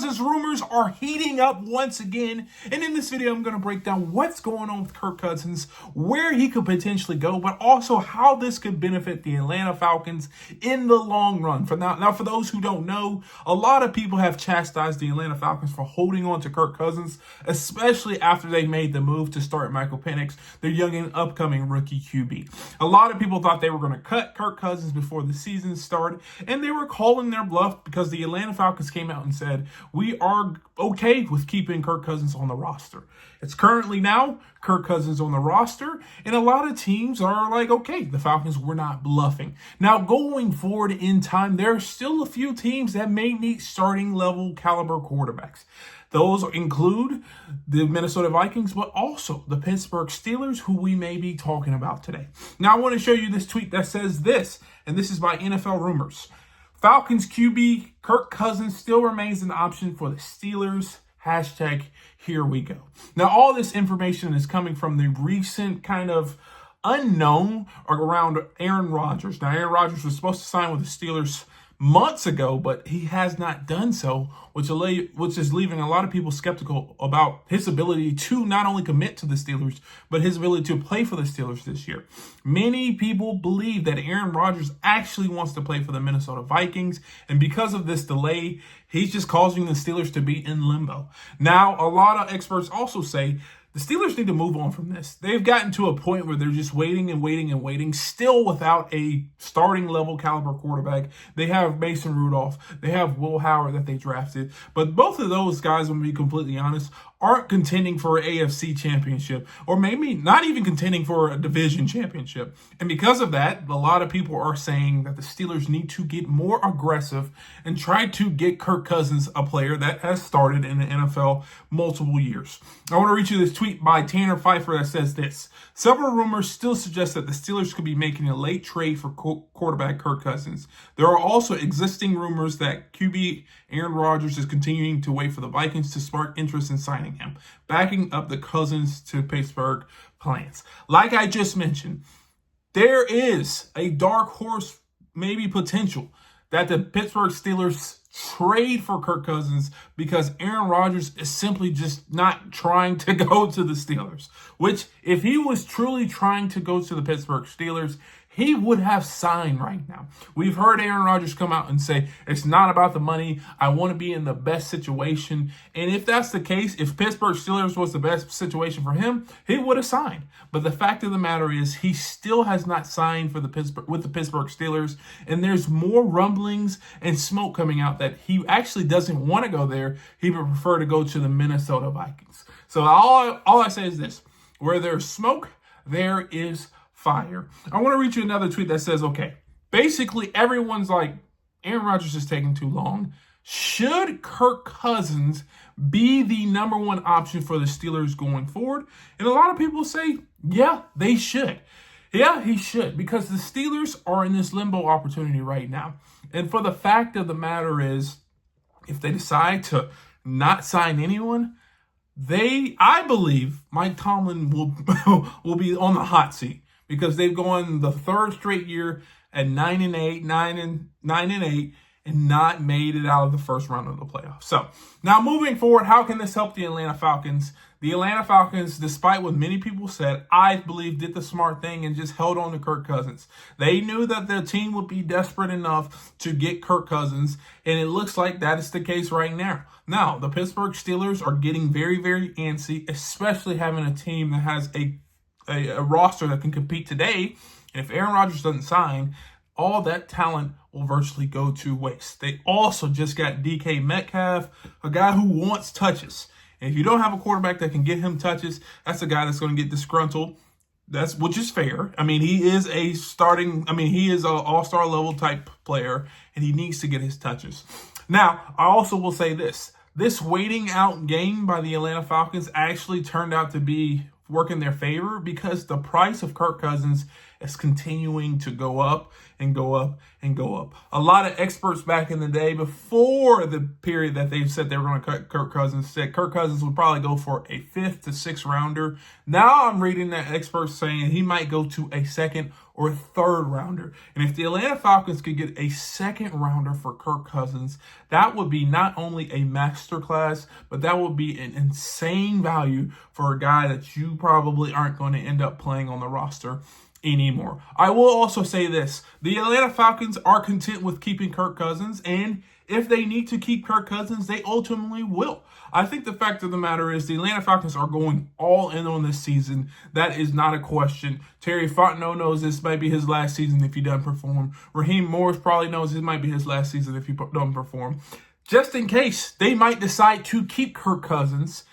Cousins rumors are heating up once again. And in this video, I'm going to break down what's going on with Kirk Cousins, where he could potentially go, but also how this could benefit the Atlanta Falcons in the long run. Now, for those who don't know, a lot of people have chastised the Atlanta Falcons for holding on to Kirk Cousins, especially after they made the move to start Michael Penix, their young and upcoming rookie QB. A lot of people thought they were going to cut Kirk Cousins before the season started, and they were calling their bluff because the Atlanta Falcons came out and said, we are okay with keeping Kirk Cousins on the roster. It's currently now Kirk Cousins on the roster, and a lot of teams are like, okay, the Falcons were not bluffing. Now, going forward in time, there are still a few teams that may need starting level caliber quarterbacks. Those include the Minnesota Vikings, but also the Pittsburgh Steelers, who we may be talking about today. Now, I want to show you this tweet that says this, and this is by NFL Rumors. Falcons QB Kirk Cousins still remains an option for the Steelers. Hashtag here we go. Now, all this information is coming from the recent kind of unknown around Aaron Rodgers. Now, Aaron Rodgers was supposed to sign with the Steelers months ago, but he has not done so, which is leaving a lot of people skeptical about his ability to not only commit to the Steelers, but his ability to play for the Steelers this year. Many people believe that Aaron Rodgers actually wants to play for the Minnesota Vikings, and because of this delay, he's just causing the Steelers to be in limbo. Now, a lot of experts also say the Steelers need to move on from this. They've gotten to a point where they're just waiting, still without a starting level caliber quarterback. They have Mason Rudolph. They have Will Howard that they drafted. But both of those guys, I'm going to be completely honest, aren't contending for an AFC championship, or maybe not even contending for a division championship. And because of that, a lot of people are saying that the Steelers need to get more aggressive and try to get Kirk Cousins, a player that has started in the NFL multiple years. I want to read you this tweet by Tanner Pfeiffer that says this. Several rumors still suggest that the Steelers could be making a late trade for quarterback Kirk Cousins. There are also existing rumors that QB Aaron Rodgers is continuing to wait for the Vikings to spark interest in signing him, backing up the Cousins to Pittsburgh plans. Like I just mentioned, there is a dark horse, maybe potential, that the Pittsburgh Steelers trade for Kirk Cousins because Aaron Rodgers is simply just not trying to go to the Steelers, which if he was truly trying to go to the Pittsburgh Steelers, he would have signed right now. We've heard Aaron Rodgers come out and say, it's not about the money. I want to be in the best situation. And if that's the case, if Pittsburgh Steelers was the best situation for him, he would have signed. But the fact of the matter is he still has not signed with the Pittsburgh Steelers. And there's more rumblings and smoke coming out that he actually doesn't want to go there. He would prefer to go to the Minnesota Vikings. So all I say is this: where there's smoke, there is fire. I want to read you another tweet that says, okay, basically everyone's like, Aaron Rodgers is taking too long. Should Kirk Cousins be the number one option for the Steelers going forward? And a lot of people say, yeah, they should. Yeah, he should, because the Steelers are in this limbo opportunity right now. And for the fact of the matter is, if they decide to not sign anyone, I believe Mike Tomlin will be on the hot seat, because they've gone the third straight year at 9-8, 9-8, and not made it out of the first round of the playoffs. So now moving forward, how can this help the Atlanta Falcons? The Atlanta Falcons, despite what many people said, I believe did the smart thing and just held on to Kirk Cousins. They knew that their team would be desperate enough to get Kirk Cousins, and it looks like that is the case right now. Now, the Pittsburgh Steelers are getting very, very antsy, especially having a team that has a roster that can compete today. And if Aaron Rodgers doesn't sign, all that talent will virtually go to waste. They also just got DK Metcalf, a guy who wants touches. And if you don't have a quarterback that can get him touches, that's a guy that's going to get disgruntled. Which is fair. I mean, he is an all-star level type player, and he needs to get his touches. Now, I also will say this. This waiting out game by the Atlanta Falcons actually turned out to be work in their favor, because the price of Kirk Cousins is continuing to go up and go up and go up. A lot of experts back in the day, before the period that they said they were going to cut Kirk Cousins, said Kirk Cousins would probably go for a 5th to 6th rounder. Now I'm reading that experts saying he might go to a 2nd or 3rd rounder. And if the Atlanta Falcons could get a 2nd rounder for Kirk Cousins, that would be not only a masterclass, but that would be an insane value for a guy that you probably aren't going to end up playing on the roster anymore. I will also say this. The Atlanta Falcons are content with keeping Kirk Cousins, and if they need to keep Kirk Cousins, they ultimately will. I think the fact of the matter is the Atlanta Falcons are going all in on this season. That is not a question. Terry Fontenot knows this might be his last season if he doesn't perform. Raheem Morris probably knows this might be his last season if he doesn't perform. Just in case, they might decide to keep Kirk Cousins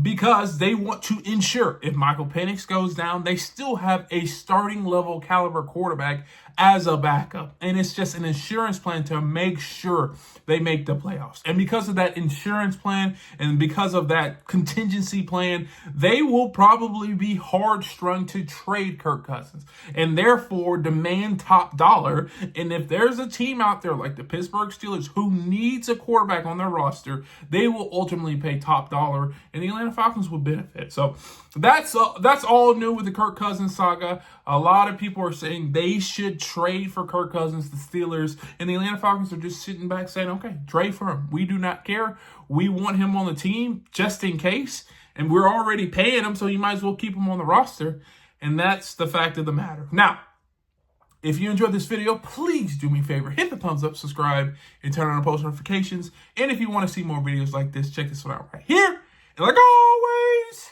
because they want to ensure if Michael Penix goes down, they still have a starting level caliber quarterback as a backup. And it's just an insurance plan to make sure they make the playoffs. And because of that insurance plan and because of that contingency plan, they will probably be hard strung to trade Kirk Cousins and therefore demand top dollar. And if there's a team out there like the Pittsburgh Steelers who needs a quarterback on their roster, they will ultimately pay top dollar, and the Atlanta Falcons will benefit. So that's all new with the Kirk Cousins saga. A lot of people are saying they should trade for Kirk Cousins, the Steelers, and the Atlanta Falcons are just sitting back saying, okay, trade for him. We do not care. We want him on the team just in case, and we're already paying him, so you might as well keep him on the roster, and that's the fact of the matter. Now, if you enjoyed this video, please do me a favor, hit the thumbs up, subscribe, and turn on post notifications. And if you want to see more videos like this, check this one out right here. And like always,